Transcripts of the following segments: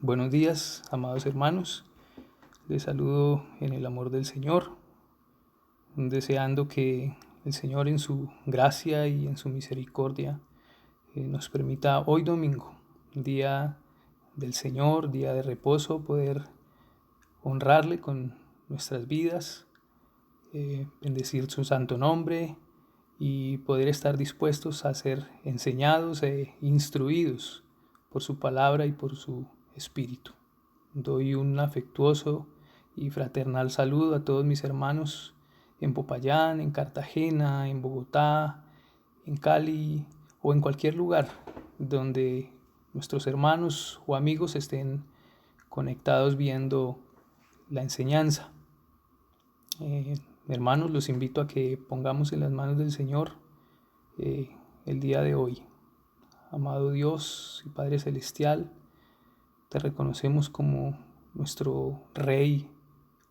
Buenos días, amados hermanos. Les saludo en el amor del Señor, deseando que el Señor en su gracia y en su misericordia nos permita hoy domingo, día del Señor, día de reposo, poder honrarle con nuestras vidas, bendecir su santo nombre y poder estar dispuestos a ser enseñados e instruidos por su palabra y por su espíritu. Doy un afectuoso y fraternal saludo a todos mis hermanos en Popayán, en Cartagena, en Bogotá, en Cali o en cualquier lugar donde nuestros hermanos o amigos estén conectados viendo la enseñanza. Hermanos, los invito a que pongamos en las manos del Señor el día de hoy. Amado Dios y Padre Celestial, te reconocemos como nuestro Rey,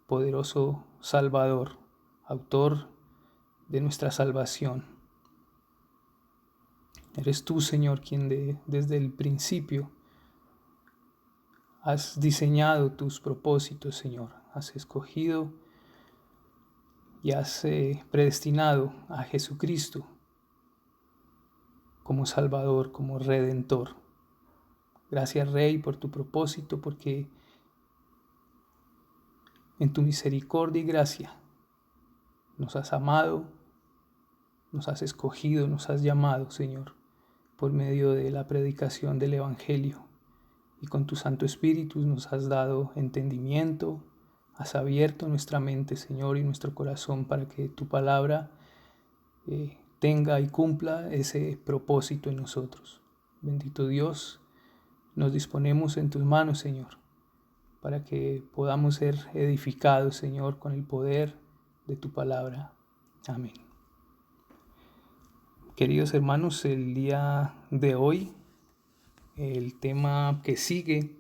poderoso Salvador, autor de nuestra salvación. Eres tú, Señor, quien desde el principio has diseñado tus propósitos, Señor. Has escogido y has predestinado a Jesucristo como Salvador, como Redentor. Gracias, Rey, por tu propósito, porque en tu misericordia y gracia nos has amado, nos has escogido, nos has llamado, Señor, por medio de la predicación del Evangelio. Y con tu Santo Espíritu nos has dado entendimiento, has abierto nuestra mente, Señor, y nuestro corazón para que tu palabra tenga y cumpla ese propósito en nosotros. Bendito Dios, nos disponemos en tus manos, Señor, para que podamos ser edificados, Señor, con el poder de tu palabra. Amén. Queridos hermanos, el día de hoy, el tema que sigue,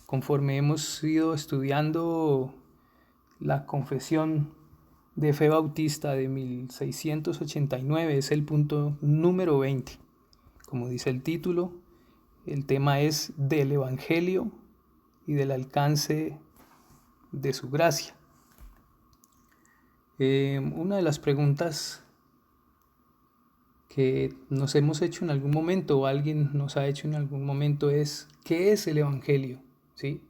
conforme hemos ido estudiando la Confesión de Fe Bautista de 1689, es el punto número 20. Como dice el título, el tema es del Evangelio y del alcance de su gracia. Una de las preguntas que nos hemos hecho en algún momento o alguien nos ha hecho en algún momento es ¿qué es el Evangelio? ¿Sí?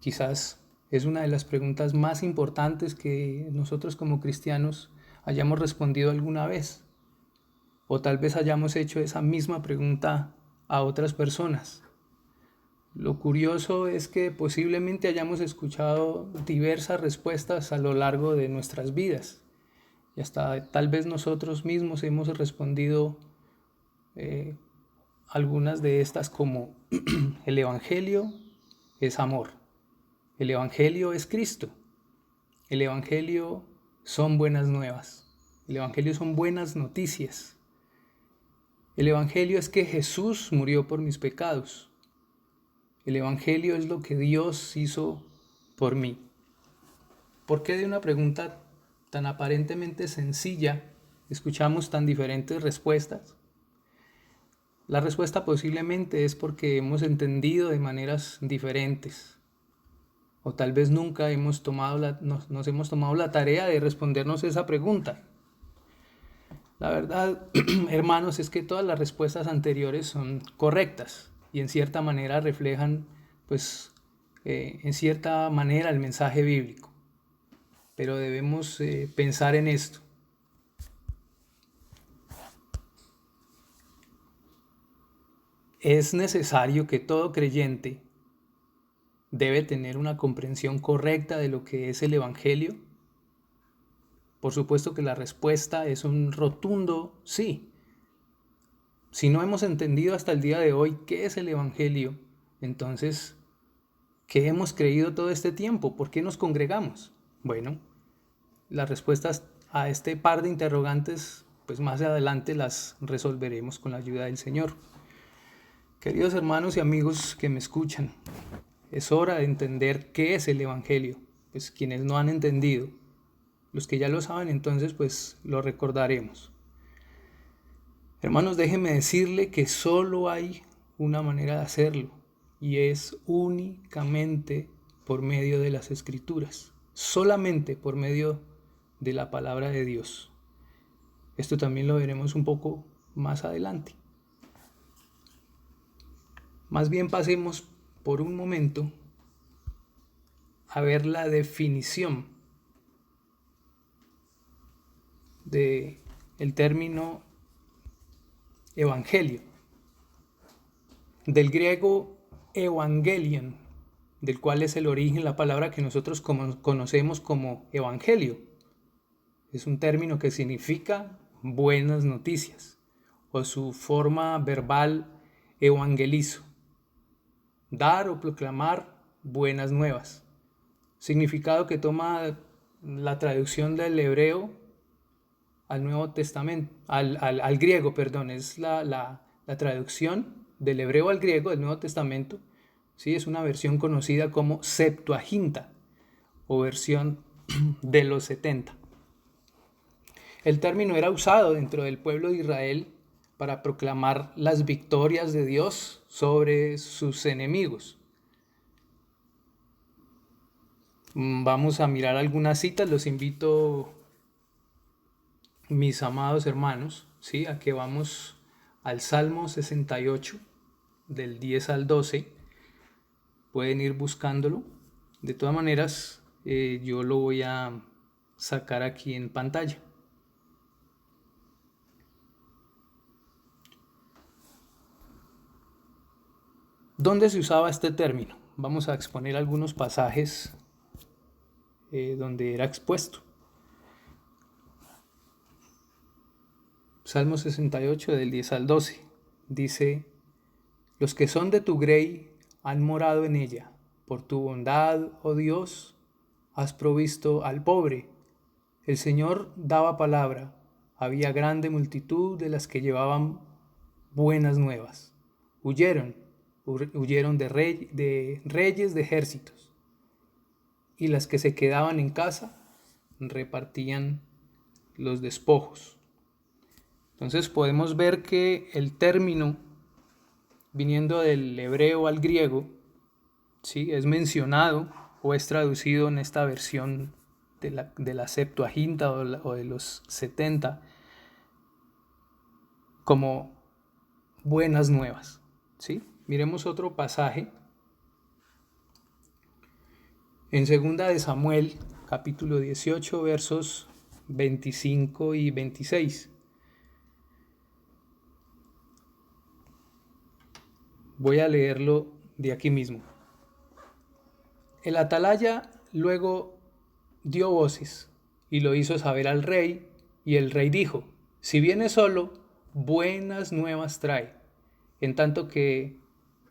Quizás es una de las preguntas más importantes que nosotros como cristianos hayamos respondido alguna vez, o tal vez hayamos hecho esa misma pregunta a otras personas. Lo curioso es que posiblemente hayamos escuchado diversas respuestas a lo largo de nuestras vidas. Y hasta tal vez nosotros mismos hemos respondido algunas de estas como el Evangelio es amor, el Evangelio es Cristo, el Evangelio son buenas nuevas, el Evangelio son buenas noticias, el Evangelio es que Jesús murió por mis pecados, el Evangelio es lo que Dios hizo por mí. ¿Por qué de una pregunta tan aparentemente sencilla escuchamos tan diferentes respuestas? La respuesta posiblemente es porque hemos entendido de maneras diferentes, o tal vez nunca nos hemos tomado la tarea de respondernos esa pregunta. La verdad, hermanos, es que todas las respuestas anteriores son correctas y en cierta manera reflejan, en cierta manera el mensaje bíblico. Pero debemos pensar en esto. Es necesario que todo creyente debe tener una comprensión correcta de lo que es el Evangelio. Por supuesto que la respuesta es un rotundo sí. Si no hemos entendido hasta el día de hoy qué es el Evangelio, entonces, ¿qué hemos creído todo este tiempo? ¿Por qué nos congregamos? Bueno, las respuestas a este par de interrogantes, pues más adelante las resolveremos con la ayuda del Señor. Queridos hermanos y amigos que me escuchan, es hora de entender qué es el Evangelio. Pues quienes no han entendido, los que ya lo saben, entonces pues lo recordaremos. Hermanos, déjenme decirle que solo hay una manera de hacerlo, y es únicamente por medio de las Escrituras, solamente por medio de la palabra de Dios. Esto también lo veremos un poco más adelante. Más bien pasemos por un momento a ver la definición del término evangelio, del griego evangelion, del cual es el origen la palabra que nosotros conocemos como evangelio. Es un término que significa buenas noticias, o su forma verbal evangelizo, dar o proclamar buenas nuevas. Significado que toma la traducción del hebreo al Nuevo Testamento, al griego, perdón, es la traducción del hebreo al griego del Nuevo Testamento. ¿Sí? Es una versión conocida como Septuaginta o versión de los 70. El término era usado dentro del pueblo de Israel para proclamar las victorias de Dios sobre sus enemigos. Vamos a mirar algunas citas, los invito, mis amados hermanos, ¿sí? A que vamos al Salmo 68, del 10 al 12. Pueden ir buscándolo. De todas maneras, yo lo voy a sacar aquí en pantalla. ¿Dónde se usaba este término? Vamos a exponer algunos pasajes donde era expuesto. Salmo 68 del 10 al 12 dice: los que son de tu grey han morado en ella. Por tu bondad, oh Dios, has provisto al pobre. El Señor daba palabra. Había grande multitud de las que llevaban buenas nuevas. Huyeron de reyes de ejércitos. Y las que se quedaban en casa repartían los despojos. Entonces podemos ver que el término, viniendo del hebreo al griego, ¿sí? Es mencionado o es traducido en esta versión de la Septuaginta o de los 70 como buenas nuevas, ¿sí? Miremos otro pasaje en 2 de Samuel, capítulo 18, versos 25 y 26. Voy a leerlo de aquí mismo. El atalaya luego dio voces y lo hizo saber al rey, y el rey dijo: si viene solo, buenas nuevas trae. En tanto que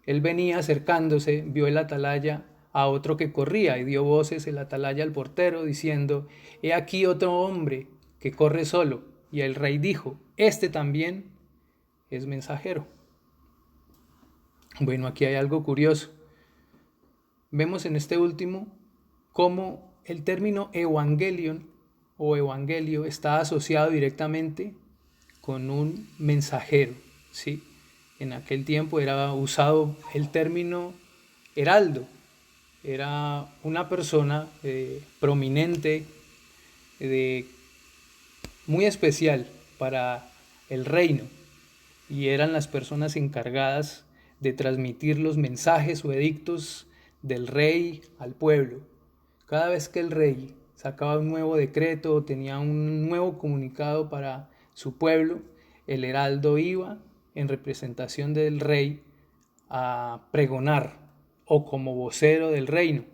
él venía acercándose, vio el atalaya a otro que corría, y dio voces el atalaya al portero, diciendo: he aquí otro hombre que corre solo. Y el rey dijo: este también es mensajero. Bueno, aquí hay algo curioso. Vemos en este último cómo el término evangelion o evangelio está asociado directamente con un mensajero, ¿sí? En aquel tiempo era usado el término heraldo. Era una persona prominente, muy especial para el reino, y eran las personas encargadas de transmitir los mensajes o edictos del rey al pueblo. Cada vez que el rey sacaba un nuevo decreto o tenía un nuevo comunicado para su pueblo, el heraldo iba en representación del rey a pregonar, o como vocero del reino.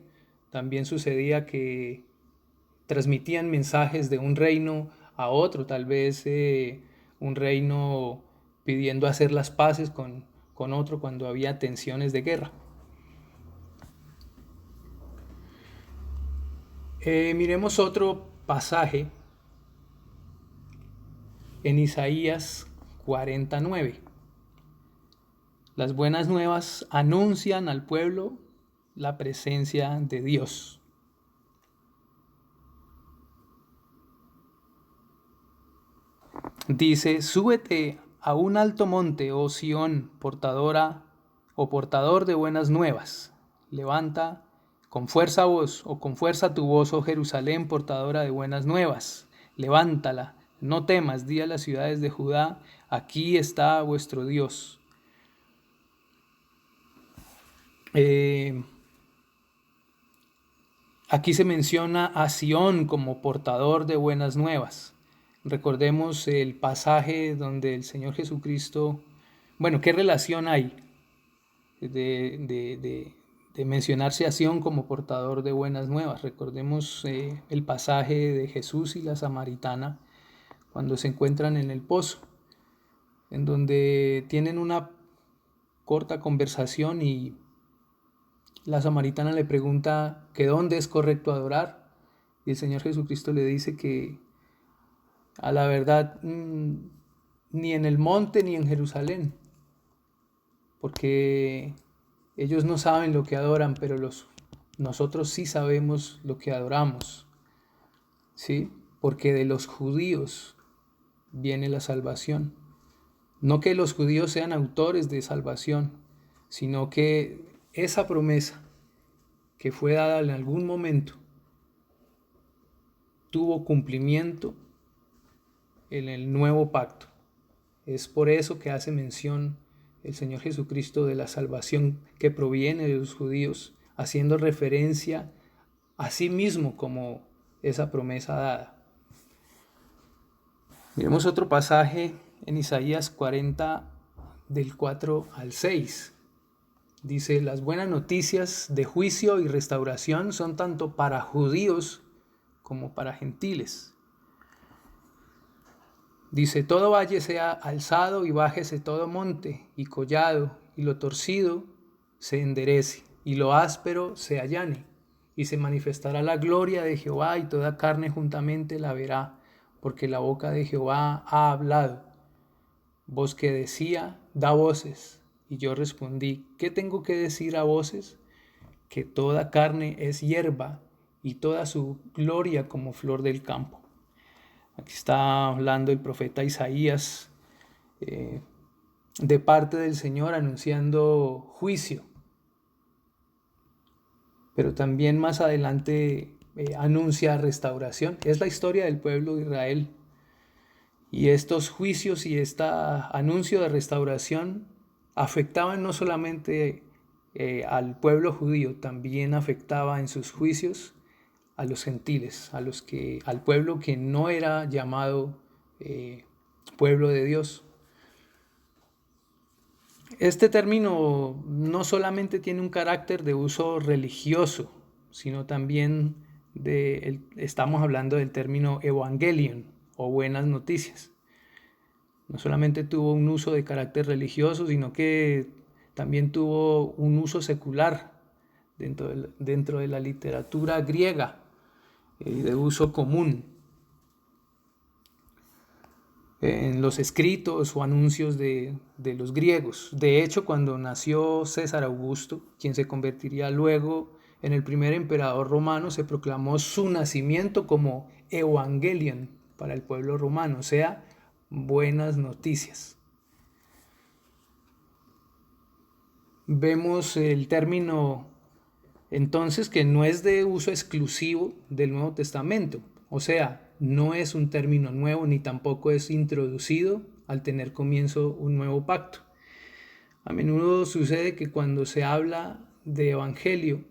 También sucedía que transmitían mensajes de un reino a otro, tal vez un reino pidiendo hacer las paces con otro cuando había tensiones de guerra. Miremos otro pasaje en Isaías 49. Las buenas nuevas anuncian al pueblo la presencia de Dios. Dice: súbete a un alto monte, oh Sión, portadora o portador de buenas nuevas. Levanta con fuerza voz, o con fuerza tu voz, oh Jerusalén, portadora de buenas nuevas. Levántala, no temas, di a las ciudades de Judá, aquí está vuestro Dios. Aquí se menciona a Sión como portador de buenas nuevas. Recordemos el pasaje donde el Señor Jesucristo, bueno, ¿qué relación hay de mencionarse a Sión como portador de buenas nuevas? Recordemos el pasaje de Jesús y la samaritana cuando se encuentran en el pozo, en donde tienen una corta conversación y la samaritana le pregunta que dónde es correcto adorar, y el Señor Jesucristo le dice que a la verdad ni en el monte ni en Jerusalén, porque ellos no saben lo que adoran, pero nosotros sí sabemos lo que adoramos, ¿sí? Porque de los judíos viene la salvación. No que los judíos sean autores de salvación, sino que esa promesa que fue dada en algún momento tuvo cumplimiento en el nuevo pacto. Es por eso que hace mención el Señor Jesucristo de la salvación que proviene de los judíos, haciendo referencia a sí mismo como esa promesa dada. Miremos otro pasaje en Isaías 40, del 4 al 6. Dice, las buenas noticias de juicio y restauración son tanto para judíos como para gentiles. Dice, todo valle sea alzado y bájese todo monte y collado, y lo torcido se enderece, y lo áspero se allane, y se manifestará la gloria de Jehová, y toda carne juntamente la verá, porque la boca de Jehová ha hablado. Voz que decía, da voces. Y yo respondí, ¿qué tengo que decir a voces? Que toda carne es hierba, y toda su gloria como flor del campo. Aquí está hablando el profeta Isaías de parte del Señor anunciando juicio. Pero también más adelante anuncia restauración. Es la historia del pueblo de Israel. Y estos juicios y este anuncio de restauración afectaban no solamente al pueblo judío, también afectaba en sus juicios a los gentiles, al pueblo que no era llamado pueblo de Dios. Este término no solamente tiene un carácter de uso religioso, sino también estamos hablando del término evangelion o buenas noticias. No solamente tuvo un uso de carácter religioso, sino que también tuvo un uso secular dentro de la literatura griega, de uso común en los escritos o anuncios de los griegos. De hecho, cuando nació César Augusto, quien se convertiría luego en el primer emperador romano, se proclamó su nacimiento como evangelion para el pueblo romano, o sea, buenas noticias. Vemos el término entonces que no es de uso exclusivo del Nuevo Testamento, o sea, no es un término nuevo ni tampoco es introducido al tener comienzo un nuevo pacto. A menudo sucede que cuando se habla de evangelio,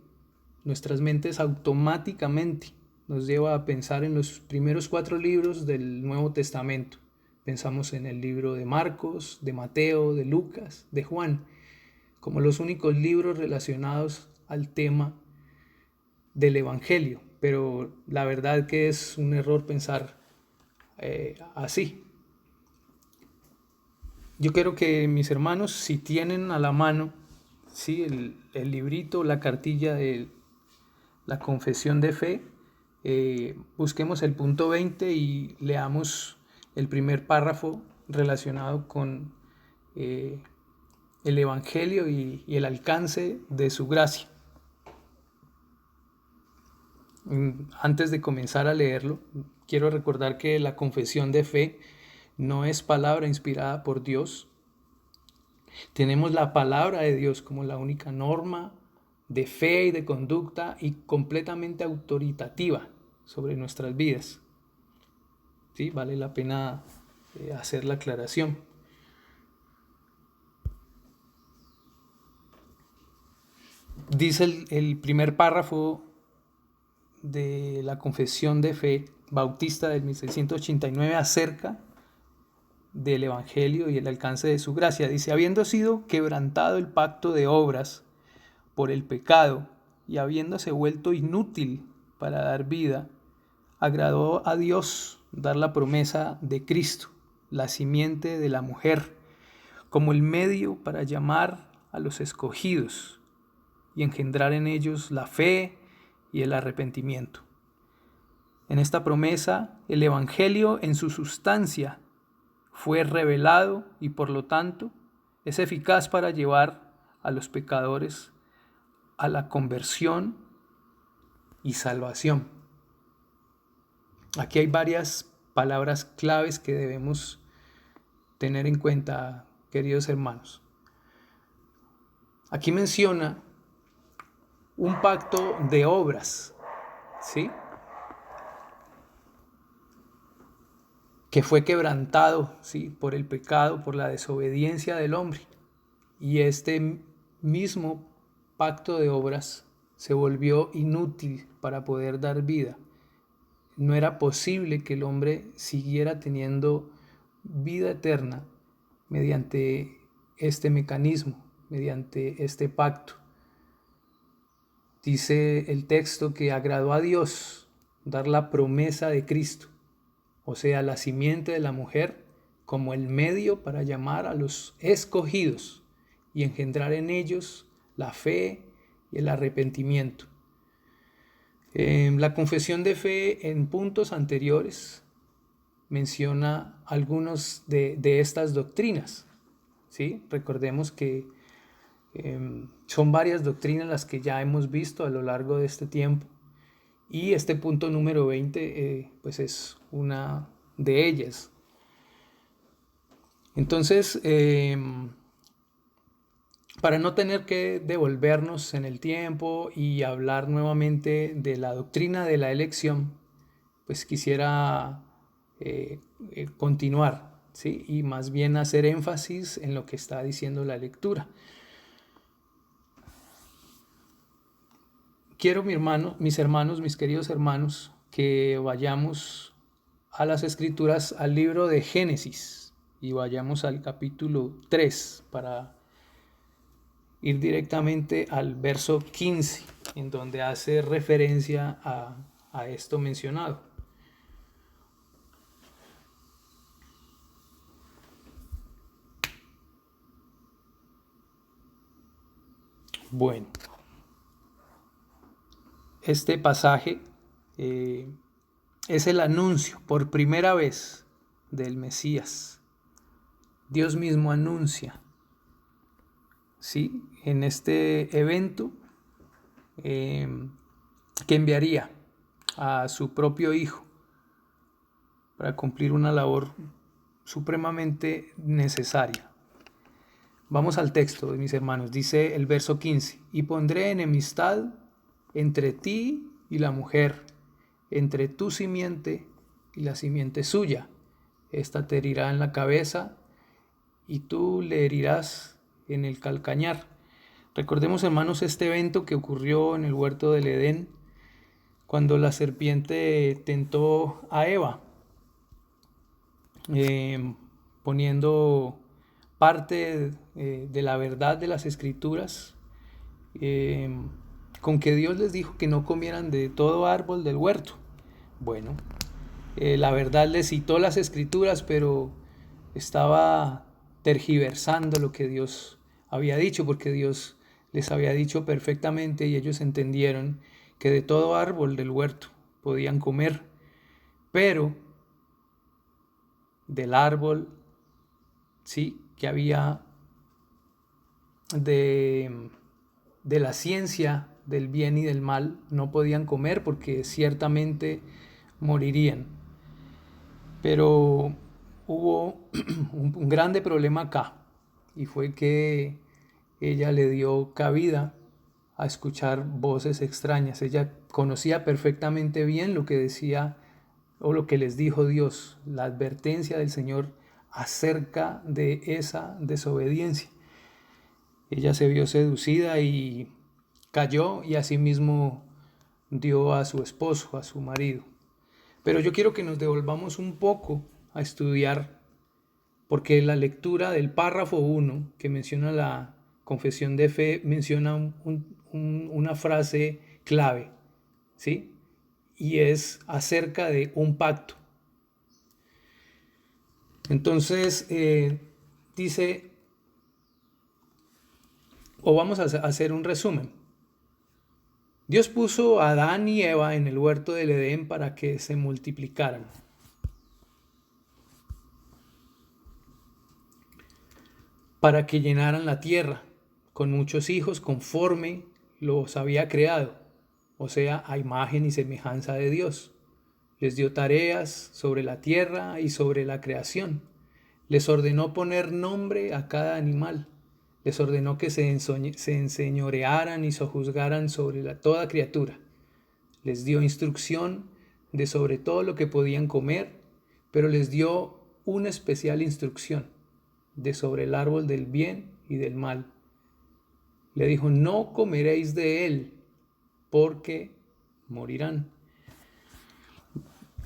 nuestras mentes automáticamente nos lleva a pensar en los primeros 4 libros del Nuevo Testamento. Pensamos en el libro de Marcos, de Mateo, de Lucas, de Juan, como los únicos libros relacionados al tema del evangelio. Pero la verdad que es un error pensar así. Yo quiero que mis hermanos, si tienen a la mano, ¿sí? el librito, la cartilla de la confesión de fe, busquemos el punto 20 y leamos el primer párrafo relacionado con el evangelio y el alcance de su gracia. Antes de comenzar a leerlo, quiero recordar que la confesión de fe no es palabra inspirada por Dios. Tenemos la palabra de Dios como la única norma de fe y de conducta y completamente autoritativa sobre nuestras vidas. ¿Sí? Vale la pena hacer la aclaración. Dice el primer párrafo de la Confesión de Fe Bautista del 1689 acerca del Evangelio y el alcance de su gracia. Dice, habiendo sido quebrantado el pacto de obras por el pecado y habiéndose vuelto inútil para dar vida, agradó a Dios dar la promesa de Cristo, la simiente de la mujer, como el medio para llamar a los escogidos y engendrar en ellos la fe y el arrepentimiento. En esta promesa, el Evangelio en su sustancia fue revelado y por lo tanto es eficaz para llevar a los pecadores a la conversión y salvación. Aquí hay varias palabras claves que debemos tener en cuenta, queridos hermanos. Aquí menciona un pacto de obras, ¿sí? Que fue quebrantado, ¿sí? Por el pecado, por la desobediencia del hombre. Y este mismo pacto de obras se volvió inútil para poder dar vida. No era posible que el hombre siguiera teniendo vida eterna mediante este mecanismo, mediante este pacto. Dice el texto que agradó a Dios dar la promesa de Cristo, o sea, la simiente de la mujer, como el medio para llamar a los escogidos y engendrar en ellos la fe y el arrepentimiento. La confesión de fe en puntos anteriores menciona algunas de estas doctrinas, ¿sí? Recordemos que son varias doctrinas las que ya hemos visto a lo largo de este tiempo y este punto número 20 pues es una de ellas. Entonces, para no tener que devolvernos en el tiempo y hablar nuevamente de la doctrina de la elección, pues quisiera continuar, ¿sí? Y más bien hacer énfasis en lo que está diciendo la lectura. Quiero, mis hermanos, mis queridos hermanos, que vayamos a las Escrituras, al libro de Génesis, y vayamos al capítulo 3 para ir directamente al verso 15, en donde hace referencia a esto mencionado. Bueno, este pasaje es el anuncio por primera vez del Mesías. Dios mismo anuncia, ¿sí? En este evento que enviaría a su propio Hijo para cumplir una labor supremamente necesaria. Vamos al texto, mis hermanos. Dice el verso 15: y pondré enemistad entre ti y la mujer, entre tu simiente y la simiente suya. Esta te herirá en la cabeza y tú le herirás en el calcañar. Recordemos, hermanos, este evento que ocurrió en el huerto del Edén, cuando la serpiente tentó a Eva, poniendo parte de la verdad de las Escrituras, con que Dios les dijo que no comieran de todo árbol del huerto. Bueno, la verdad les citó las Escrituras, pero estaba tergiversando lo que Dios había dicho, porque Dios les había dicho perfectamente y ellos entendieron que de todo árbol del huerto podían comer, pero del árbol, sí, que había de la ciencia del bien y del mal, no podían comer porque ciertamente morirían. Pero hubo un grande problema acá, y fue que ella le dio cabida a escuchar voces extrañas. Ella conocía perfectamente bien lo que decía o lo que les dijo Dios, la advertencia del Señor acerca de esa desobediencia. Ella se vio seducida y cayó, y asimismo dio a su esposo, a su marido. Pero yo quiero que nos devolvamos un poco a estudiar, porque la lectura del párrafo 1 que menciona la confesión de fe menciona una frase clave, ¿sí? Y es acerca de un pacto. Entonces, dice, o vamos a hacer un resumen. Dios puso a Adán y Eva en el huerto del Edén para que se multiplicaran. Para que llenaran la tierra con muchos hijos conforme los había creado, o sea, a imagen y semejanza de Dios. Les dio tareas sobre la tierra y sobre la creación. Les ordenó poner nombre a cada animal. Les ordenó que se enseñorearan y sojuzgaran sobre toda criatura. Les dio instrucción de sobre todo lo que podían comer, pero les dio una especial instrucción de sobre el árbol del bien y del mal. Le dijo, no comeréis de él, porque morirán.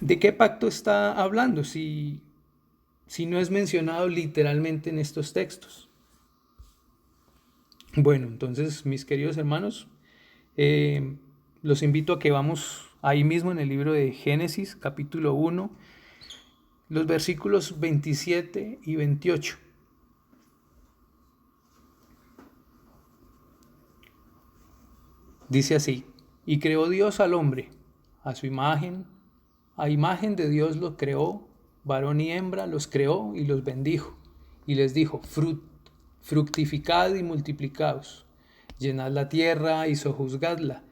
¿De qué pacto está hablando si no es mencionado literalmente en estos textos? Bueno, entonces, mis queridos hermanos, los invito a que vamos ahí mismo en el libro de Génesis, capítulo 1, los versículos 27 y 28. Dice así, y creó Dios al hombre, a su imagen, a imagen de Dios los creó, varón y hembra los creó y los bendijo, y les dijo, fructificad y multiplicaos, llenad la tierra y sojuzgadla,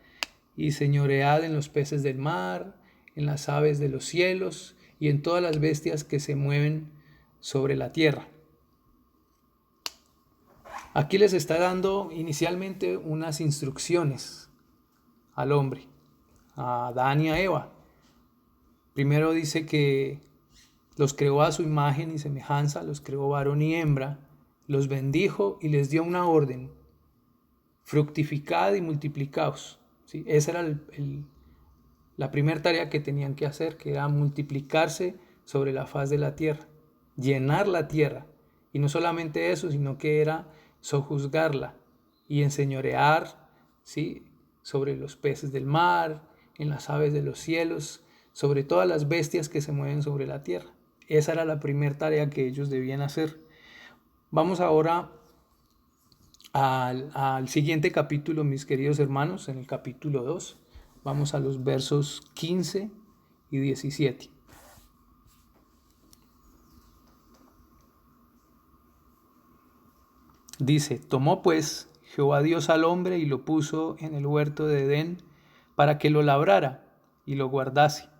y señoread en los peces del mar, en las aves de los cielos, y en todas las bestias que se mueven sobre la tierra. Aquí les está dando inicialmente unas instrucciones al hombre, a Adán y a Eva. Primero dice que los creó a su imagen y semejanza, los creó varón y hembra, los bendijo y les dio una orden, fructificad y multiplicaos. ¿Sí? Esa era la primera tarea que tenían que hacer, que era multiplicarse sobre la faz de la tierra, llenar la tierra. Y no solamente eso, sino que era sojuzgarla y enseñorear, ¿sí?, sobre los peces del mar, en las aves de los cielos, sobre todas las bestias que se mueven sobre la tierra. Esa era la primera tarea que ellos debían hacer. Vamos ahora al siguiente capítulo, mis queridos hermanos, en el capítulo 2. Vamos a los versos 15 y 17. Dice, tomó pues Jehová Dios al hombre y lo puso en el huerto de Edén para que lo labrara y lo guardase.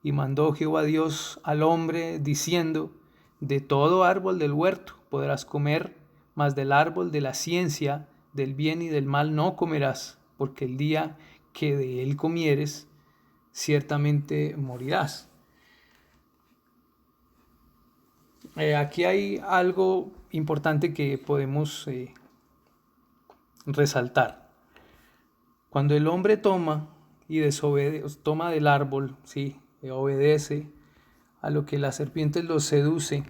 Y mandó Jehová Dios al hombre diciendo, de todo árbol del huerto podrás comer, mas del árbol de la ciencia, del bien y del mal no comerás, porque el día que de él comieres, ciertamente morirás. Aquí hay algo importante que podemos resaltar. Cuando el hombre toma y toma del árbol, ¿sí?, obedece a lo que la serpiente lo seduce,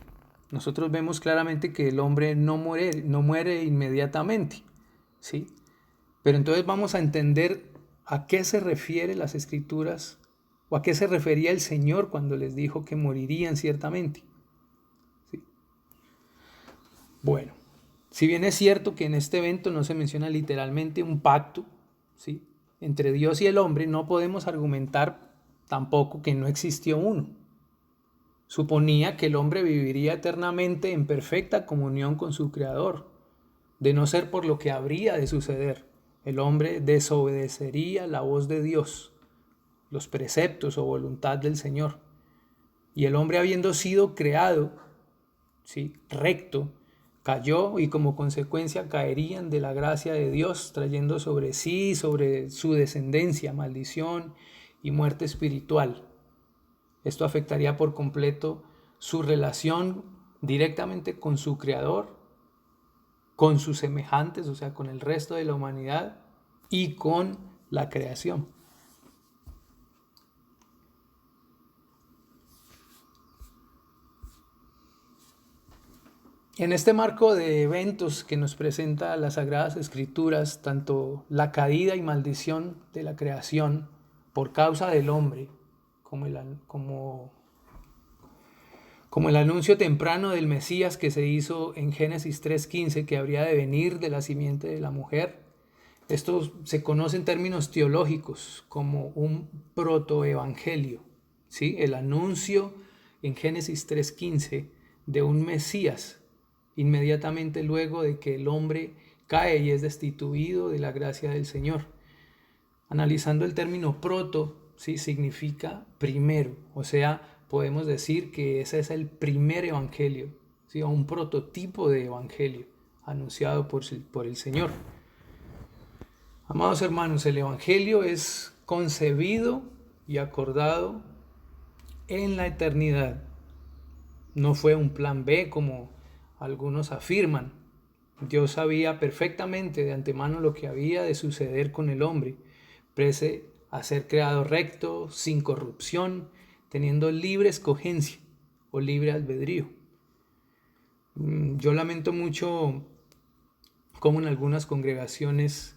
nosotros vemos claramente que el hombre no muere inmediatamente, ¿sí? Pero entonces vamos a entender a qué se refiere las Escrituras o a qué se refería el Señor cuando les dijo que morirían ciertamente. ¿Sí? Bueno, si bien es cierto que en este evento no se menciona literalmente un pacto, ¿sí?, entre Dios y el hombre, no podemos argumentar tampoco que no existió uno. Suponía que el hombre viviría eternamente en perfecta comunión con su Creador. De no ser por lo que habría de suceder, el hombre desobedecería la voz de Dios, los preceptos o voluntad del Señor. Y el hombre, habiendo sido creado, ¿sí?, recto, cayó y como consecuencia caerían de la gracia de Dios, trayendo sobre sí, sobre su descendencia, maldición y muerte espiritual. Esto afectaría por completo su relación directamente con su Creador, con sus semejantes, o sea, con el resto de la humanidad y con la creación. En este marco de eventos que nos presenta las Sagradas Escrituras, tanto la caída y maldición de la creación por causa del hombre, como el anuncio temprano del Mesías que se hizo en Génesis 3:15, que habría de venir de la simiente de la mujer, esto se conoce en términos teológicos como un protoevangelio, ¿sí? El anuncio en Génesis 3:15 de un Mesías inmediatamente luego de que el hombre cae y es destituido de la gracia del Señor. Analizando el término proto, ¿sí? Significa primero, o sea, podemos decir que ese es el primer evangelio, ¿sí? O un prototipo de evangelio anunciado por el Señor. Amados hermanos, el evangelio es concebido y acordado en la eternidad. No fue un plan B como algunos afirman. Dios sabía perfectamente de antemano lo que había de suceder con el hombre, prese a ser creado recto, sin corrupción, teniendo libre escogencia o libre albedrío. Yo lamento mucho cómo en algunas congregaciones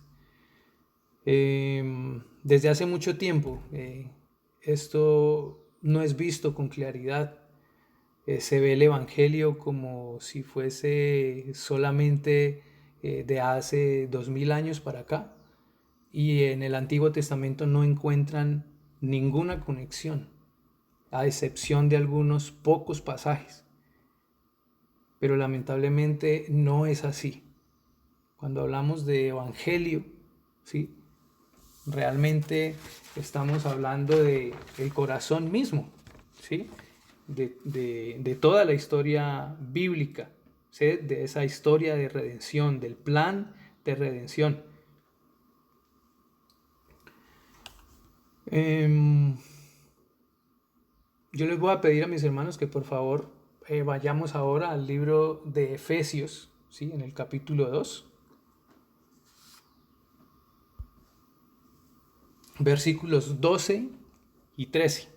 desde hace mucho tiempo esto no es visto con claridad. Se ve el Evangelio como si fuese solamente de hace 2000 años para acá, y en el Antiguo Testamento no encuentran ninguna conexión, a excepción de algunos pocos pasajes. Pero lamentablemente no es así. Cuando hablamos de Evangelio, ¿sí? Realmente estamos hablando del corazón mismo, ¿sí? De toda la historia bíblica, ¿sí? De esa historia de redención, del plan de redención. Yo les voy a pedir a mis hermanos que por favor vayamos ahora al libro de Efesios, ¿sí? En el capítulo 2. Versículos 12 y 13.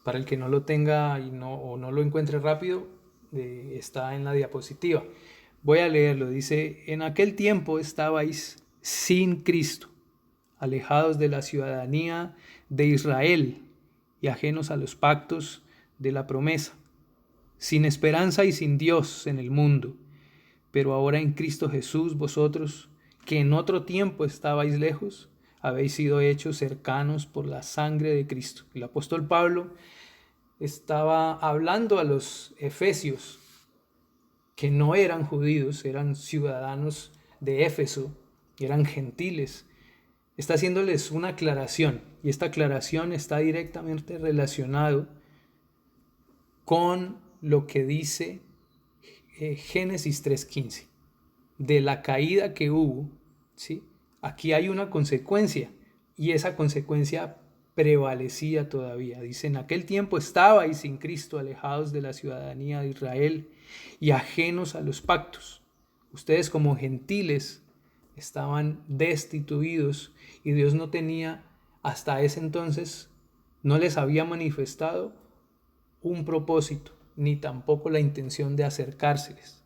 Para el que no lo tenga o no lo encuentre rápido, está en la diapositiva. Voy a leerlo. Dice: en aquel tiempo estabais sin Cristo, alejados de la ciudadanía de Israel y ajenos a los pactos de la promesa, sin esperanza y sin Dios en el mundo. Pero ahora en Cristo Jesús, vosotros, que en otro tiempo estabais lejos, habéis sido hechos cercanos por la sangre de Cristo. El apóstol Pablo estaba hablando a los efesios, que no eran judíos, eran ciudadanos de Éfeso, eran gentiles. Está haciéndoles una aclaración, y esta aclaración está directamente relacionado con lo que dice Génesis 3:15, de la caída que hubo, ¿sí? Aquí hay una consecuencia, y esa consecuencia prevalecía todavía. Dice: en aquel tiempo estabais sin Cristo, alejados de la ciudadanía de Israel y ajenos a los pactos. Ustedes como gentiles estaban destituidos, y Dios no tenía, hasta ese entonces, no les había manifestado un propósito, ni tampoco la intención de acercárseles.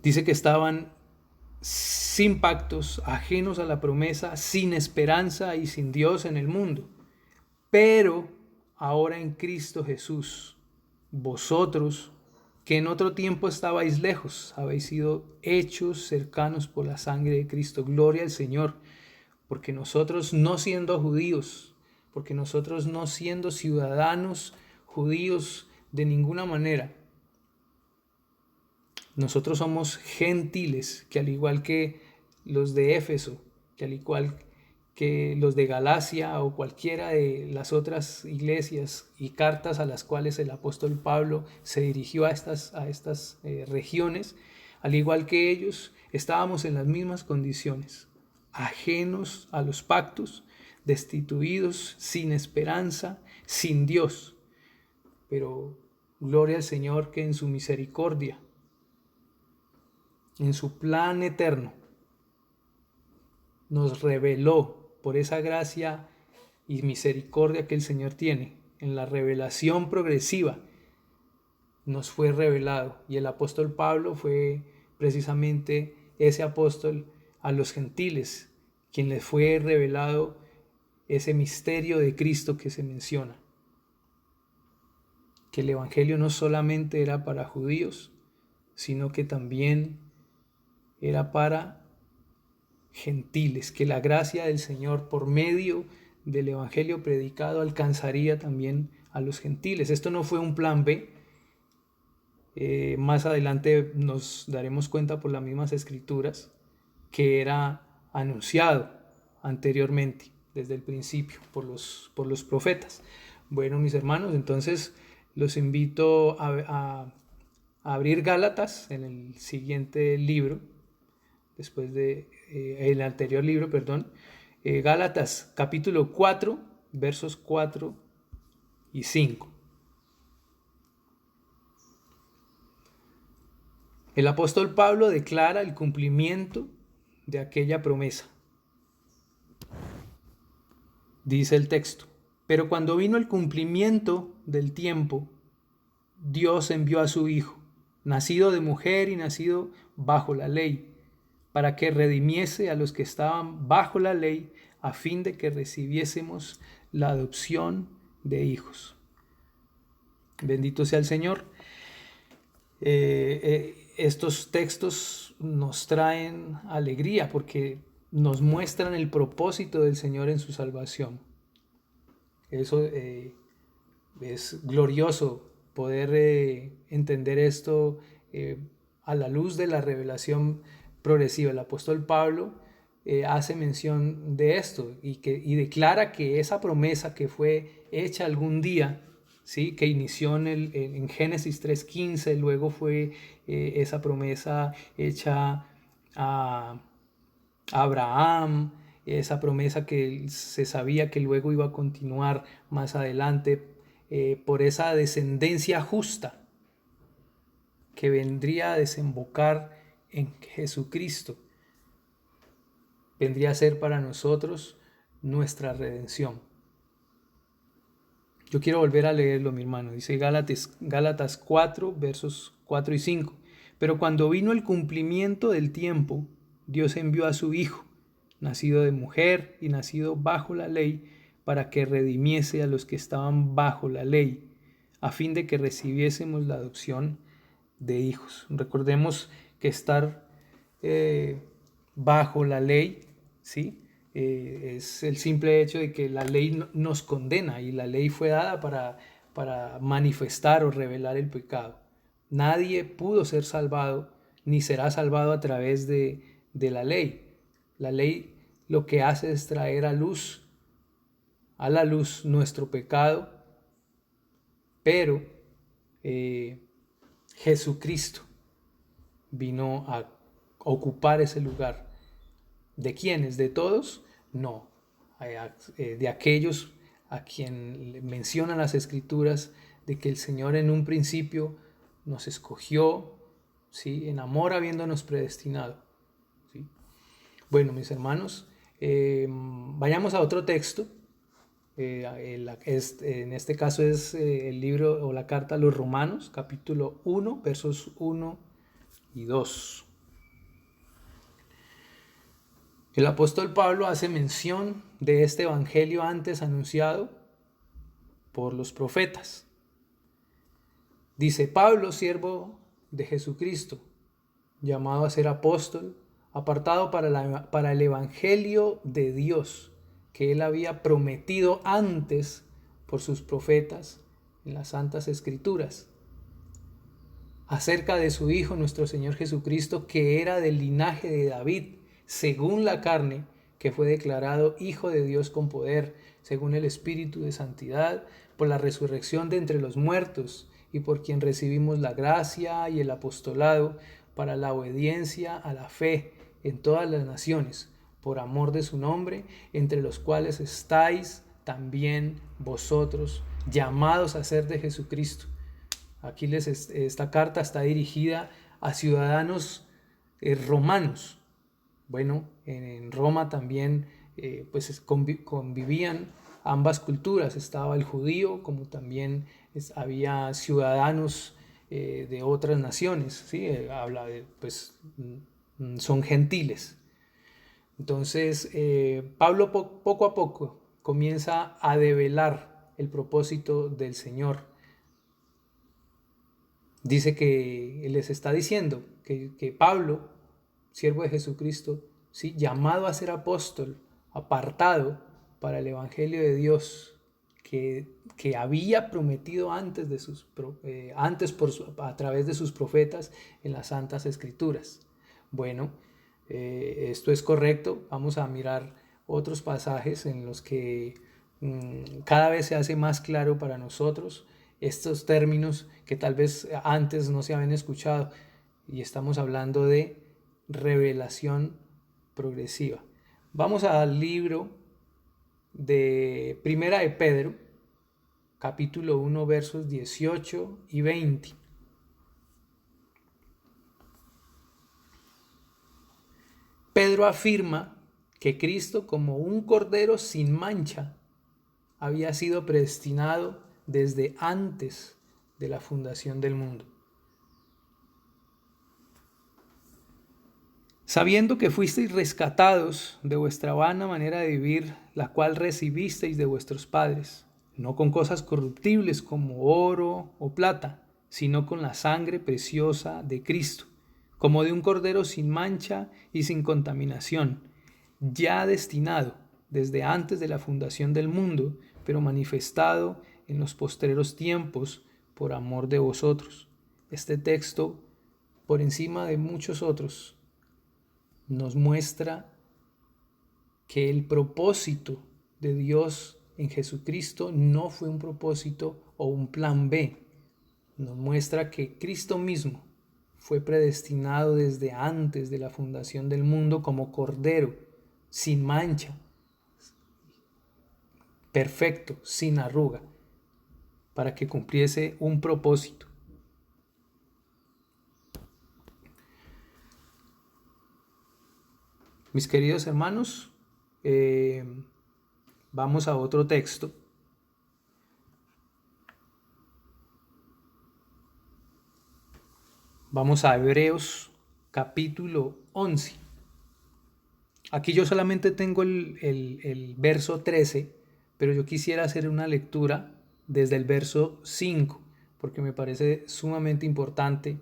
Dice que estaban sin pactos, ajenos a la promesa, sin esperanza y sin Dios en el mundo. Pero ahora en Cristo Jesús, vosotros, que en otro tiempo estabais lejos, habéis sido hechos cercanos por la sangre de Cristo. Gloria al Señor, porque nosotros, no siendo judíos, porque nosotros no siendo ciudadanos judíos de ninguna manera, nosotros somos gentiles, que al igual que los de Éfeso, que al igual que los de Galacia o cualquiera de las otras iglesias y cartas a las cuales el apóstol Pablo se dirigió a estas regiones, al igual que ellos, estábamos en las mismas condiciones, ajenos a los pactos, destituidos, sin esperanza, sin Dios. Pero gloria al Señor que en su misericordia, en su plan eterno, nos reveló por esa gracia y misericordia que el Señor tiene. En la revelación progresiva nos fue revelado, y el apóstol Pablo fue precisamente ese apóstol a los gentiles, quien les fue revelado ese misterio de Cristo que se menciona. Que el evangelio no solamente era para judíos, sino que también era para gentiles, que la gracia del Señor por medio del evangelio predicado alcanzaría también a los gentiles. Esto no fue un plan B. Más adelante nos daremos cuenta por las mismas escrituras que era anunciado anteriormente, desde el principio, por los profetas. Bueno, mis hermanos, entonces los invito a abrir Gálatas en el siguiente libro, después de el anterior libro, perdón, Gálatas capítulo 4, versos 4 y 5. El apóstol Pablo declara el cumplimiento de aquella promesa. Dice el texto: pero cuando vino el cumplimiento del tiempo, Dios envió a su Hijo, nacido de mujer y nacido bajo la ley, para que redimiese a los que estaban bajo la ley, a fin de que recibiésemos la adopción de hijos. Bendito sea el Señor. Estos textos nos traen alegría porque nos muestran el propósito del Señor en su salvación. Eso es glorioso poder entender esto a la luz de la revelación progresiva. El apóstol Pablo hace mención de esto y declara que esa promesa que fue hecha algún día, ¿sí?, que inició en Génesis 3:15, luego fue esa promesa hecha a Abraham, esa promesa que se sabía que luego iba a continuar más adelante por esa descendencia justa que vendría a desembocar en Jesucristo, vendría a ser para nosotros nuestra redención. Yo quiero volver a leerlo, mi hermano. Dice Gálatas 4, versos 4 y 5. Pero cuando vino el cumplimiento del tiempo, Dios envió a su Hijo, nacido de mujer y nacido bajo la ley, para que redimiese a los que estaban bajo la ley, a fin de que recibiésemos la adopción de hijos. Recordemos que estar bajo la ley, ¿sí?, es el simple hecho de que la ley nos condena, y la ley fue dada para manifestar o revelar el pecado. Nadie pudo ser salvado ni será salvado a través de la ley. La ley lo que hace es traer a la luz nuestro pecado, pero Jesucristo vino a ocupar ese lugar. ¿De quiénes? ¿De todos? No. De aquellos a quien mencionan las Escrituras de que el Señor en un principio nos escogió, ¿sí?, en amor habiéndonos predestinado, ¿sí? Bueno, mis hermanos, vayamos a otro texto. En este caso es el libro o la carta a los Romanos, capítulo 1, versos 1 y 2. El apóstol Pablo hace mención de este evangelio antes anunciado por los profetas. Dice: Pablo, siervo de Jesucristo, llamado a ser apóstol, apartado para el evangelio de Dios, que él había prometido antes por sus profetas en las Santas Escrituras, acerca de su Hijo, nuestro Señor Jesucristo, que era del linaje de David, según la carne, que fue declarado Hijo de Dios con poder, según el Espíritu de Santidad, por la resurrección de entre los muertos, y por quien recibimos la gracia y el apostolado para la obediencia a la fe en todas las naciones, por amor de su nombre, entre los cuales estáis también vosotros, llamados a ser de Jesucristo. Aquí esta carta está dirigida a ciudadanos romanos. Bueno, en Roma también pues convivían ambas culturas, estaba el judío como también había ciudadanos de otras naciones, ¿sí? Habla de, pues son gentiles. Entonces Pablo poco a poco comienza a develar el propósito del Señor. Dice que les está diciendo que Pablo, siervo de Jesucristo, ¿sí?, llamado a ser apóstol, apartado para el Evangelio de Dios, que había prometido antes, a través de sus profetas en las Santas Escrituras. Bueno, esto es correcto. Vamos a mirar otros pasajes en los que cada vez se hace más claro para nosotros estos términos que tal vez antes no se habían escuchado, y estamos hablando de revelación progresiva. Vamos al libro de Primera de Pedro, capítulo 1, versos 18 y 20. Pedro afirma que Cristo, como un cordero sin mancha, había sido predestinado desde antes de la fundación del mundo. Sabiendo que fuisteis rescatados de vuestra vana manera de vivir, la cual recibisteis de vuestros padres, no con cosas corruptibles como oro o plata, sino con la sangre preciosa de Cristo, como de un cordero sin mancha y sin contaminación, ya destinado desde antes de la fundación del mundo, pero manifestado en los postreros tiempos por amor de vosotros. Este texto, por encima de muchos otros, nos muestra que el propósito de Dios en Jesucristo no fue un propósito o un plan B. Nos muestra que Cristo mismo fue predestinado desde antes de la fundación del mundo como cordero, sin mancha, perfecto, sin arruga, para que cumpliese un propósito. Mis queridos hermanos, vamos a otro texto. Vamos a Hebreos capítulo 11. Aquí yo solamente tengo el verso 13, pero yo quisiera hacer una lectura desde el verso 5, porque me parece sumamente importante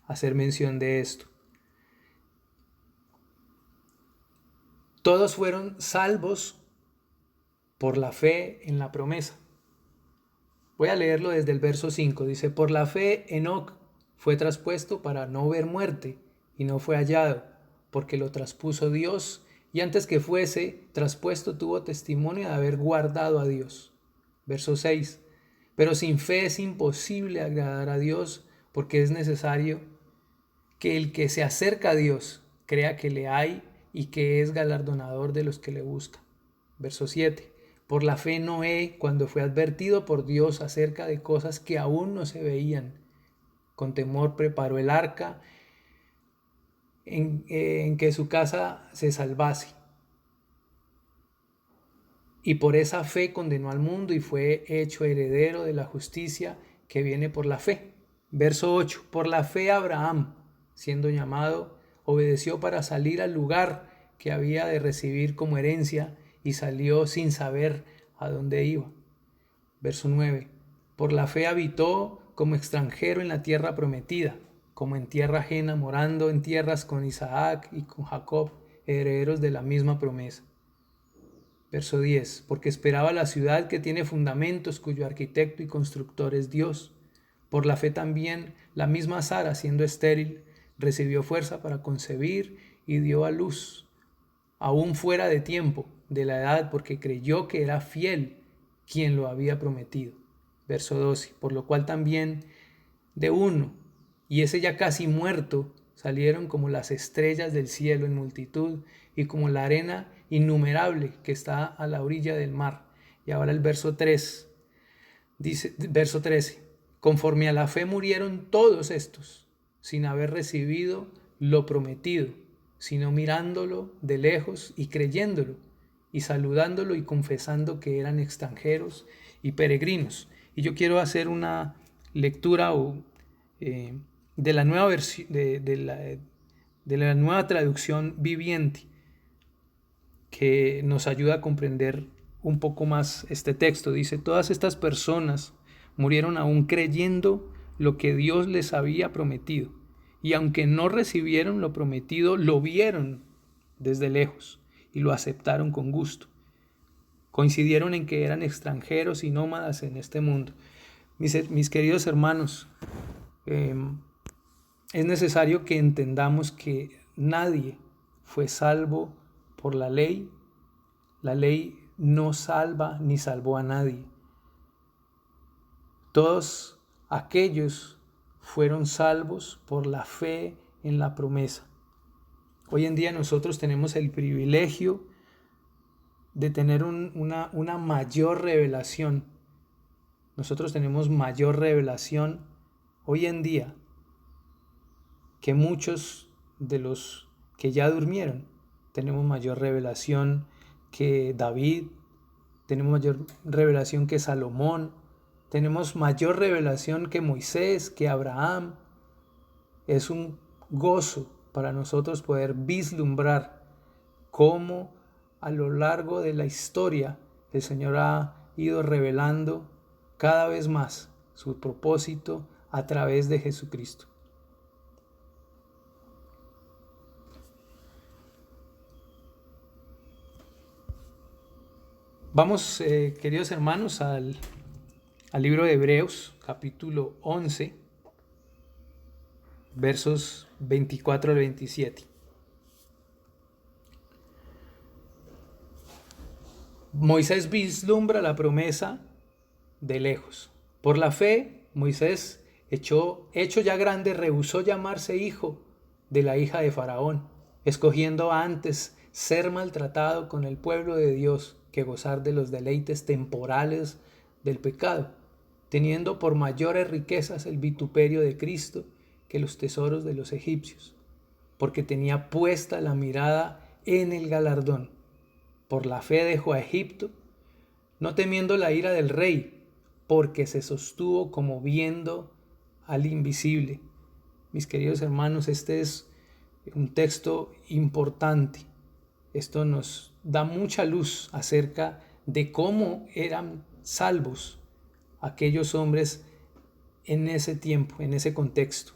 hacer mención de esto. Todos fueron salvos por la fe en la promesa. Voy a leerlo desde el verso 5. Dice: por la fe Enoc fue traspuesto para no ver muerte, y no fue hallado, porque lo traspuso Dios, y antes que fuese traspuesto tuvo testimonio de haber guardado a Dios. Verso 6. Pero sin fe es imposible agradar a Dios, porque es necesario que el que se acerca a Dios crea que le hay y que es galardonador de los que le buscan. Verso 7. Por la fe Noé, cuando fue advertido por Dios acerca de cosas que aún no se veían, con temor preparó el arca en que su casa se salvase. Y por esa fe condenó al mundo y fue hecho heredero de la justicia que viene por la fe. Verso 8. Por la fe Abraham, siendo llamado, obedeció para salir al lugar que había de recibir como herencia, y salió sin saber a dónde iba. Verso 9. Por la fe habitó como extranjero en la tierra prometida, como en tierra ajena, morando en tierras con Isaac y con Jacob, herederos de la misma promesa. Verso 10. Porque esperaba la ciudad que tiene fundamentos, cuyo arquitecto y constructor es Dios. Por la fe también la misma Sara, siendo estéril, recibió fuerza para concebir y dio a luz, aún fuera de tiempo, de la edad, porque creyó que era fiel quien lo había prometido. Verso 12, por lo cual también de uno, y ese ya casi muerto, salieron como las estrellas del cielo en multitud y como la arena innumerable que está a la orilla del mar. Y ahora el verso 3, dice, verso 13, conforme a la fe murieron todos estos, sin haber recibido lo prometido, sino mirándolo de lejos y creyéndolo, y saludándolo y confesando que eran extranjeros y peregrinos. Y yo quiero hacer una lectura de la nueva versión, de la nueva traducción viviente, que nos ayuda a comprender un poco más este texto. Dice, todas estas personas murieron aún creyendo lo que Dios les había prometido, y aunque no recibieron lo prometido, lo vieron desde lejos y lo aceptaron con gusto. Coincidieron en que eran extranjeros y nómadas en este mundo. Mis queridos hermanos, es necesario que entendamos que nadie fue salvo por la ley. La ley no salva ni salvó a nadie. Todos aquellos fueron salvos por la fe en la promesa. Hoy en día nosotros tenemos el privilegio de tener una mayor revelación. Nosotros tenemos mayor revelación hoy en día que muchos de los que ya durmieron. Tenemos mayor revelación que David, tenemos mayor revelación que Salomón, tenemos mayor revelación que Moisés, que Abraham. Es un gozo para nosotros poder vislumbrar cómo a lo largo de la historia el Señor ha ido revelando cada vez más su propósito a través de Jesucristo. Vamos, queridos hermanos, al libro de Hebreos, capítulo 11, versos 24 al 27. Moisés vislumbra la promesa de lejos. Por la fe, Moisés, hecho ya grande, rehusó llamarse hijo de la hija de Faraón, escogiendo antes ser maltratado con el pueblo de Dios que gozar de los deleites temporales del pecado, teniendo por mayores riquezas el vituperio de Cristo que los tesoros de los egipcios, porque tenía puesta la mirada en el galardón. Por la fe dejó a Egipto, no temiendo la ira del rey, porque se sostuvo como viendo al invisible. Mis queridos hermanos, este es un texto importante. Esto nos da mucha luz acerca de cómo eran salvos aquellos hombres en ese tiempo, en ese contexto,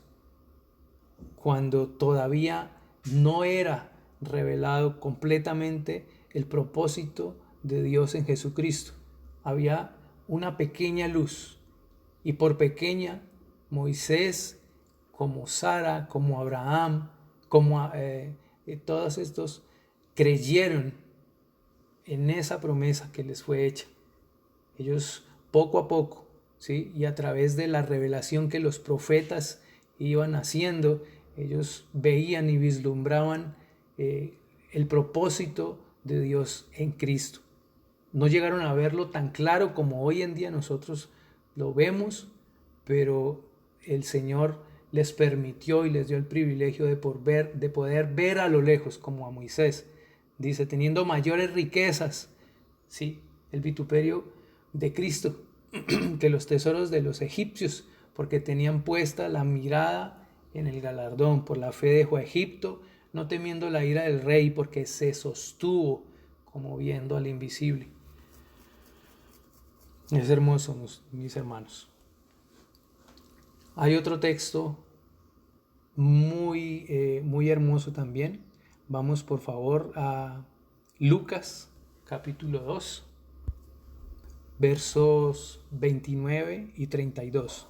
cuando todavía no era revelado completamente el propósito de Dios en Jesucristo. Había una pequeña luz, y por pequeña, Moisés, como Sara, como Abraham, como todos estos creyeron en esa promesa que les fue hecha. Ellos poco a poco, ¿sí? Y a través de la revelación que los profetas iban haciendo, ellos veían y vislumbraban el propósito de Dios en Cristo. No llegaron a verlo tan claro como hoy en día nosotros lo vemos, pero el Señor les permitió y les dio el privilegio de poder ver a lo lejos, como a Moisés. Dice, teniendo mayores riquezas, ¿sí? El vituperio de Cristo que los tesoros de los egipcios, porque tenían puesta la mirada en el galardón. Por la fe dejó a Egipto, no temiendo la ira del rey, porque se sostuvo como viendo al invisible. Es hermoso, mis hermanos. Hay otro texto muy hermoso también. Vamos por favor a Lucas capítulo 2, versos 29 y 32.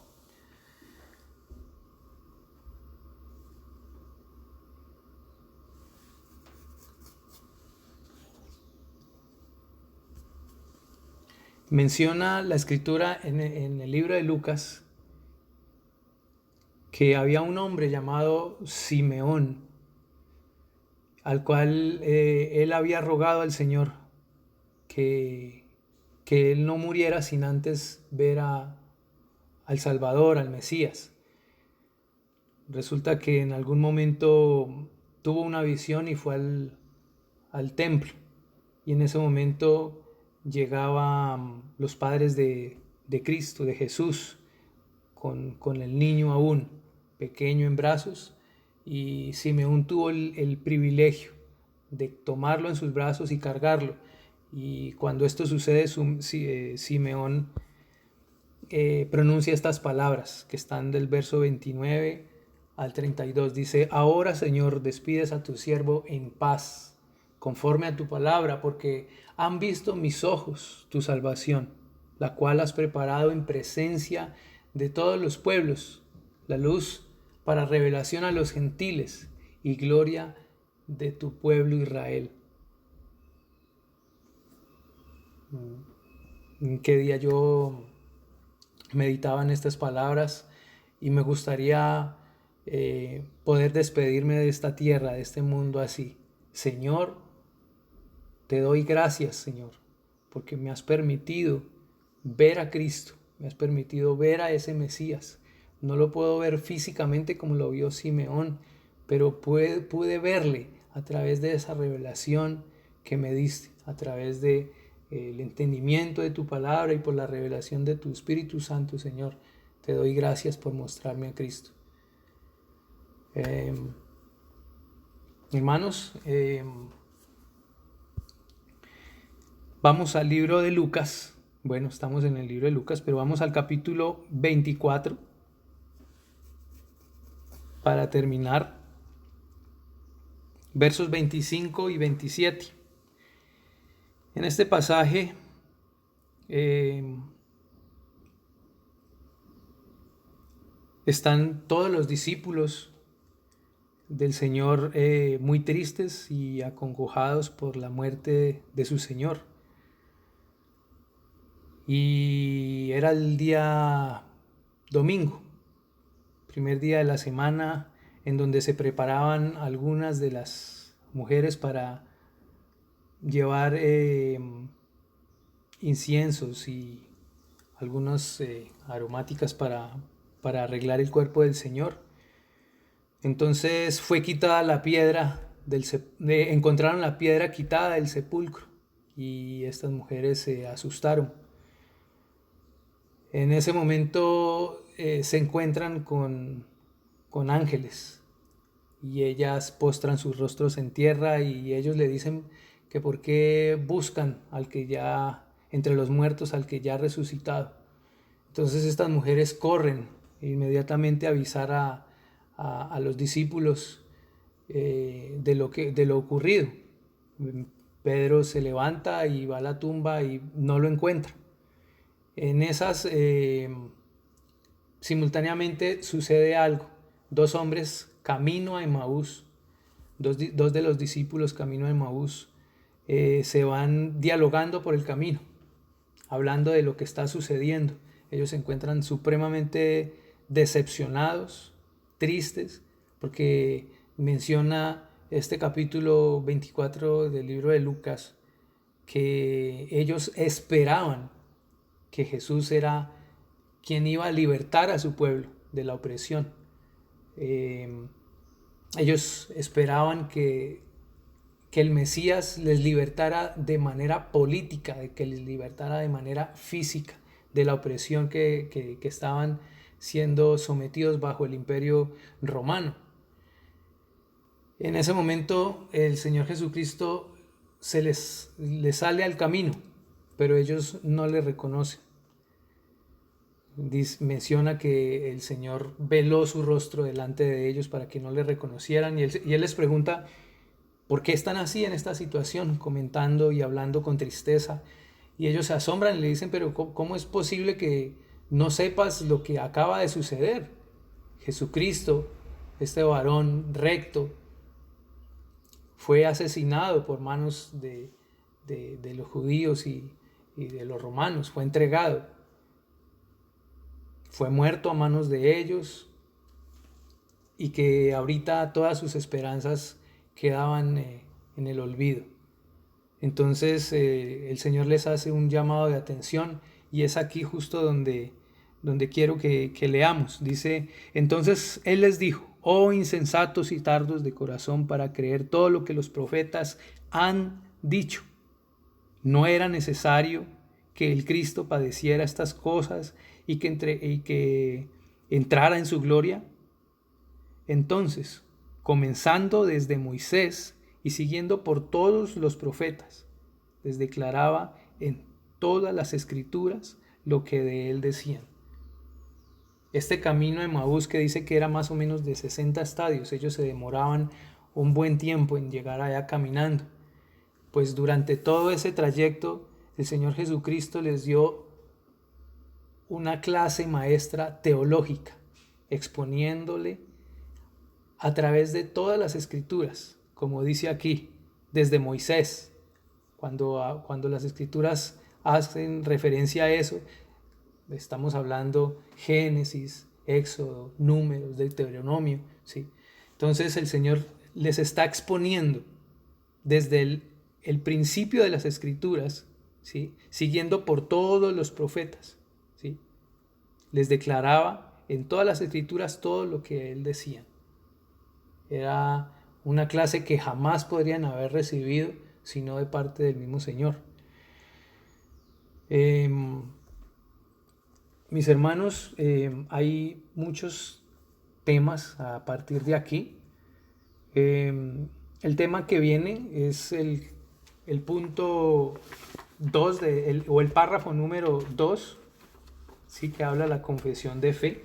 Menciona la escritura en el libro de Lucas que había un hombre llamado Simeón, al cual él había rogado al Señor que, que él no muriera sin antes ver al Salvador, al Mesías. Resulta que en algún momento tuvo una visión y fue al templo. Y en ese momento llegaban los padres de Cristo, de Jesús, con el niño aún pequeño en brazos. Y Simeón tuvo el privilegio de tomarlo en sus brazos y cargarlo. Y cuando esto sucede, Simeón pronuncia estas palabras que están del verso 29 al 32. Dice: ahora, Señor, despides a tu siervo en paz, conforme a tu palabra, porque han visto mis ojos tu salvación, la cual has preparado en presencia de todos los pueblos, la luz para revelación a los gentiles y gloria de tu pueblo Israel. Qué día yo meditaba en estas palabras y me gustaría poder despedirme de esta tierra, de este mundo así. Señor, te doy gracias, Señor, porque me has permitido ver a Cristo, me has permitido ver a ese Mesías. No lo puedo ver físicamente como lo vio Simeón, pero pude verle a través de esa revelación que me diste, a través de el entendimiento de tu palabra y por la revelación de tu Espíritu Santo, Señor. Te doy gracias por mostrarme a Cristo. Hermanos, vamos al libro de Lucas. Bueno, estamos en el libro de Lucas, pero vamos al capítulo 24 para terminar. Versos 25 y 27. En este pasaje están todos los discípulos del Señor muy tristes y acongojados por la muerte de su Señor. Y era el día domingo, primer día de la semana, en donde se preparaban algunas de las mujeres para llevar inciensos y algunas aromáticas para arreglar el cuerpo del Señor. Entonces fue quitada la piedra, encontraron la piedra quitada del sepulcro y estas mujeres se asustaron. En ese momento se encuentran con ángeles y ellas postran sus rostros en tierra y ellos le dicen que por qué buscan al que ya, entre los muertos, al que ya ha resucitado. Entonces estas mujeres corren inmediatamente a avisar a los discípulos de lo ocurrido. Pedro se levanta y va a la tumba y no lo encuentra. En esas, simultáneamente sucede algo. Dos hombres camino a Emaús, dos de los discípulos camino a Emaús, se van dialogando por el camino, hablando de lo que está sucediendo. Ellos se encuentran supremamente decepcionados, tristes, porque menciona este capítulo 24 del libro de Lucas que ellos esperaban que Jesús era quien iba a libertar a su pueblo de la opresión. Ellos esperaban que el Mesías les libertara de manera política, de que les libertara de manera física de la opresión que estaban siendo sometidos bajo el imperio romano. En ese momento el Señor Jesucristo les sale al camino, pero ellos no le reconocen. Menciona que el Señor veló su rostro delante de ellos para que no le reconocieran y él les pregunta por qué están así en esta situación, comentando y hablando con tristeza, y ellos se asombran y le dicen: pero ¿cómo es posible que no sepas lo que acaba de suceder? Jesucristo, este varón recto, fue asesinado por manos de los judíos y y de los romanos, fue entregado, fue muerto a manos de ellos, y que ahorita todas sus esperanzas quedaban en el olvido. Entonces el Señor les hace un llamado de atención, y es aquí justo donde quiero que leamos. Dice, entonces Él les dijo, oh insensatos y tardos de corazón para creer todo lo que los profetas han dicho. ¿No era necesario que el Cristo padeciera estas cosas y que entrara en su gloria? Entonces, comenzando desde Moisés y siguiendo por todos los profetas, les declaraba en todas las escrituras lo que de él decían. Este camino de Emaús, que dice que era más o menos de 60 estadios, ellos se demoraban un buen tiempo en llegar allá caminando. Pues durante todo ese trayecto, el Señor Jesucristo les dio una clase maestra teológica, exponiéndole a través de todas las escrituras, como dice aquí, desde Moisés. Cuando las escrituras hacen referencia a eso, estamos hablando Génesis, Éxodo, Números, Deuteronomio, ¿sí? Entonces el Señor les está exponiendo desde el principio de las escrituras, ¿sí? Siguiendo por todos los profetas, ¿sí? Les declaraba en todas las escrituras todo lo que él decía. Era una clase que jamás podrían haber recibido sino de parte del mismo Señor. Mis hermanos, hay muchos temas a partir de aquí. El tema que viene es el punto 2 o el párrafo número 2, ¿sí? Que habla la confesión de fe.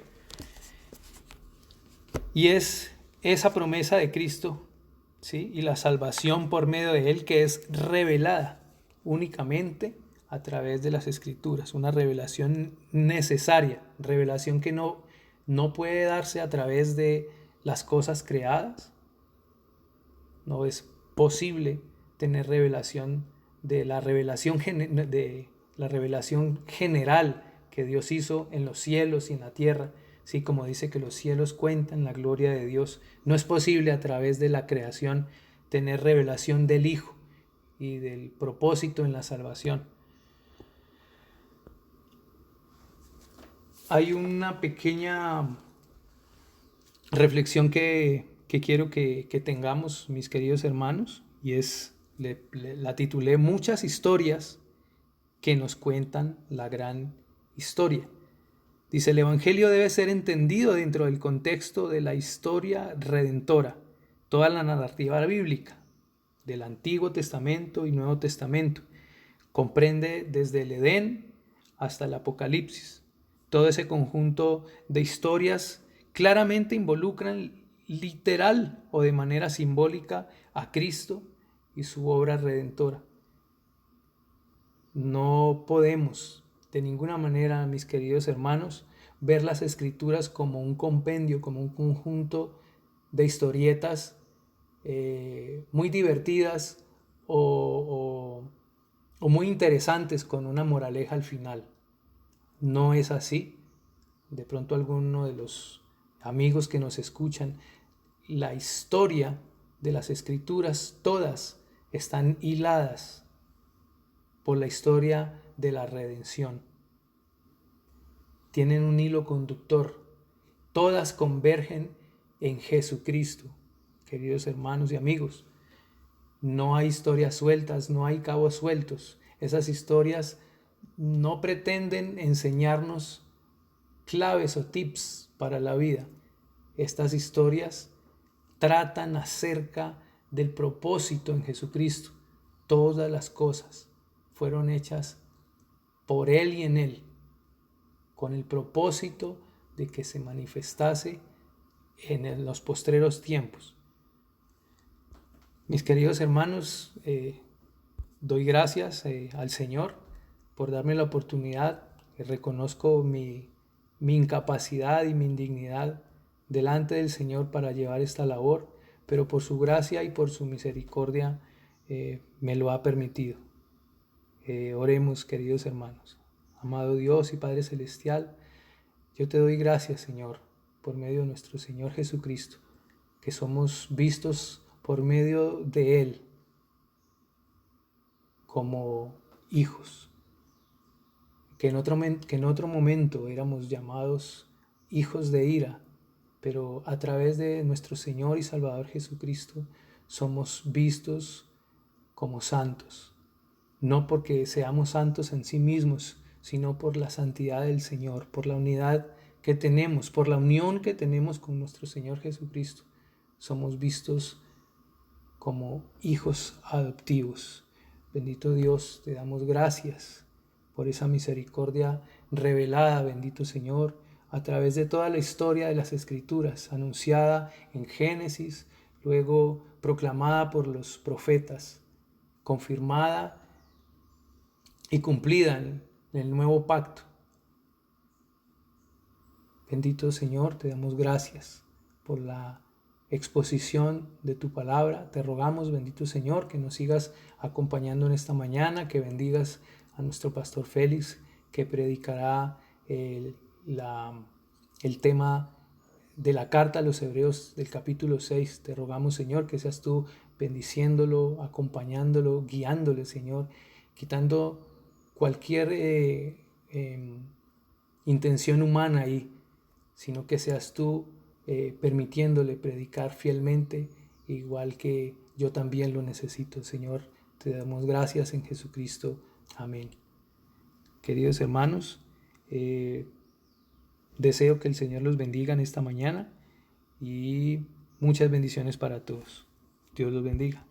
Y es esa promesa de Cristo, ¿sí? Y la salvación por medio de Él, que es revelada únicamente a través de las Escrituras. Una revelación necesaria, revelación que no puede darse a través de las cosas creadas. No es posible tener revelación de la revelación general que Dios hizo en los cielos y en la tierra. Sí, como dice que los cielos cuentan la gloria de Dios. No es posible a través de la creación tener revelación del Hijo y del propósito en la salvación. Hay una pequeña reflexión que quiero que tengamos, mis queridos hermanos, y la titulé Muchas historias que nos cuentan la gran historia. Dice, el Evangelio debe ser entendido dentro del contexto de la historia redentora, toda la narrativa bíblica, del Antiguo Testamento y Nuevo Testamento. Comprende desde el Edén hasta el Apocalipsis. Todo ese conjunto de historias claramente involucran literal o de manera simbólica a Cristo y su obra redentora. No podemos de ninguna manera, mis queridos hermanos, ver las Escrituras como un compendio, como un conjunto de historietas muy divertidas o muy interesantes con una moraleja al final. No es así. De pronto alguno de los amigos que nos escuchan, la historia de las Escrituras todas están hiladas por la historia de la redención. Tienen un hilo conductor. Todas convergen en Jesucristo, queridos hermanos y amigos. No hay historias sueltas, no hay cabos sueltos. Esas historias no pretenden enseñarnos claves o tips para la vida. Estas historias tratan acerca del propósito en Jesucristo. Todas las cosas fueron hechas por Él y en Él, con el propósito de que se manifestase en los postreros tiempos. Mis queridos hermanos, doy gracias al Señor por darme la oportunidad. Reconozco mi incapacidad y mi indignidad delante del Señor para llevar esta labor, pero por su gracia y por su misericordia me lo ha permitido. Oremos, queridos hermanos. Amado Dios y Padre Celestial, yo te doy gracias, Señor, por medio de nuestro Señor Jesucristo, que somos vistos por medio de Él como hijos, que en otro momento éramos llamados hijos de ira, pero a través de nuestro Señor y Salvador Jesucristo somos vistos como santos, no porque seamos santos en sí mismos, sino por la santidad del Señor, por la unidad que tenemos, por la unión que tenemos con nuestro Señor Jesucristo. Somos vistos como hijos adoptivos. Bendito Dios, te damos gracias por esa misericordia revelada, bendito Señor, a través de toda la historia de las Escrituras, anunciada en Génesis, luego proclamada por los profetas, confirmada y cumplida en el nuevo pacto. Bendito Señor, te damos gracias por la exposición de tu palabra. Te rogamos, bendito Señor, que nos sigas acompañando en esta mañana, que bendigas a nuestro pastor Félix, que predicará el tema de la carta a los Hebreos del capítulo 6. Te rogamos, Señor, que seas tú bendiciéndolo, acompañándolo, guiándole, Señor, quitando cualquier intención humana ahí, sino que seas tú permitiéndole predicar fielmente, igual que yo también lo necesito, Señor. Te damos gracias en Jesucristo. Amén. Queridos hermanos, deseo que el Señor los bendiga en esta mañana y muchas bendiciones para todos. Dios los bendiga.